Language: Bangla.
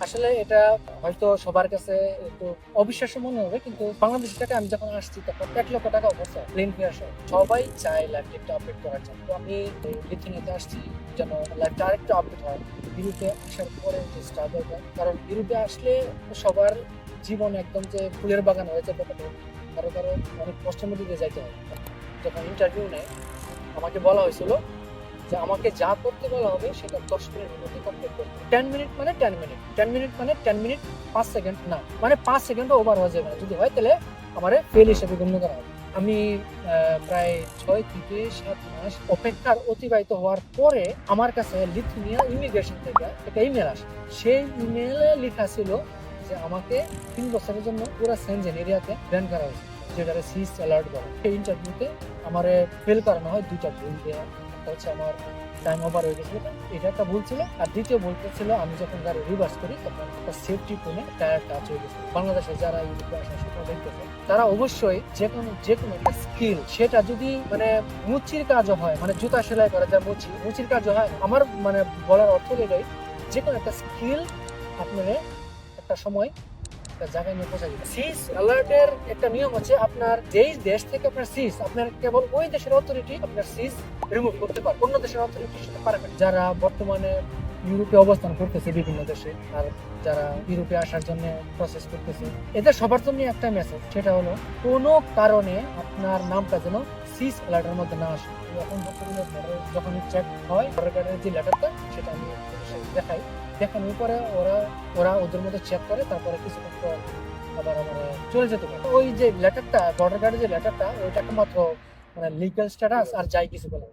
আসলে এটা হয়তো সবার কাছে একটু অবিশ্বাস্য মনে হবে, কিন্তু বাংলাদেশ থেকে আমি যখন আসছি তখন 1 লক্ষ টাকা অবস্থা প্লেন ফেয়ার সহ। সবাই চায় লাইফটা একটু আপডেট করার জন্য। তো আমি লিথুয়ানিয়াতে আসছি যেন লাইফটা আরেকটু আপডেট হয়। ইউরোপে আসার পরে যে স্ট্রাগলটা, কারণ ইউরোপে আসলে সবার জীবন একদম যে ফুলের বাগান হয়েছে ব্যাপারটা, কারো কারো অনেক কষ্টের মধ্যে দিয়ে যাইতে হয়। যখন ইন্টারভিউ নেয় আমাকে বলা হয়েছিল যে আমাকে যা করতে বলা হবে সেটা 10 মিনিটের মধ্যে কমপ্লিট করতে। 10 মিনিট মানে 10 মিনিট, 10 মিনিট মানে 10 মিনিট, 5 সেকেন্ড না, মানে 5 সেকেন্ডও ওভার হয়ে যাবে না। যদি হয় তাহলে আমার ফেল হিসেবে গণ্য করা হবে। আমি প্রায় 6 থেকে 7 মাস অপেক্ষার অতিবাহিত হওয়ার পরে আমার কাছে লিথুয়ানিয়া ইমিগ্রেশন থেকে একটা ইমেল আসে। সেই ইমেলে লেখা ছিল যে আমাকে 3 বছরের জন্য পুরো সেনজেন এরিয়াতে ব্যান করা হয়েছে, যেটাকে সিজ অ্যালার্ট বলে। সেই ইন্টারভিউতে আমার ফেল করানো হয় 2টা ভুল দিয়ে। একটা হচ্ছে আমার টাইম ওভার হয়ে গেছিল, এটা একটা ভুল ছিল। আর দ্বিতীয় ভুলটা ছিল আমি যখন গাড়ি রিভার্স করি তখন একটা সেফটি কোণে টায়ার টাচ হয়ে গেছে। বাংলাদেশে যারা ইউরোপে আসার স্বপ্ন দেখতেছে তারা অবশ্যই যে কোনো একটা স্কিল, সেটা যদি মানে মুচির কাজও হয়, মানে জুতা সেলাই করা যায় মুচির কাজও হয়, আমার মানে বলার অর্থ এটাই, যে কোনো একটা স্কিল আপনারা একটা সময় জায়গায় নিয়ে পৌঁছে যাবে। সিজ অ্যালার্টের একটা নিয়ম আছে, আপনার যেই দেশ থেকে আপনার সিজ, আপনার কেবল ওই দেশের অথরিটি আপনার সিজ রিমুভ করতে পারে, অন্য দেশের অথরিটি সেটা পারবে না। যারা বর্তমানে ইউরোপে অবস্থান করতেছে বিভিন্ন দেশে, আর যারা ইউরোপে আসার জন্য প্রসেস করতেছে, এদের সবার জন্য একটা মেসেজ, সেটা হলো কোনো কারণে আপনার নামটা যেন সিজ অ্যালার্টের মধ্যে না আসে। এখন বর্তমানে যখন চেক হয় সরকারের যে লেটারটা, সেটা আমি দেখাই, দেখানোর পরে ওরা ওদের মধ্যে চেক করে, তারপরে কিছুক্ষণ পর আবার আমরা চলে যেতে পারে। ওই যে লেটারটা, বর্ডার গার্ডের যে লেটারটা, ওইটা একমাত্র মানে লিগ্যাল স্ট্যাটাস আর যাই কিছু বলে।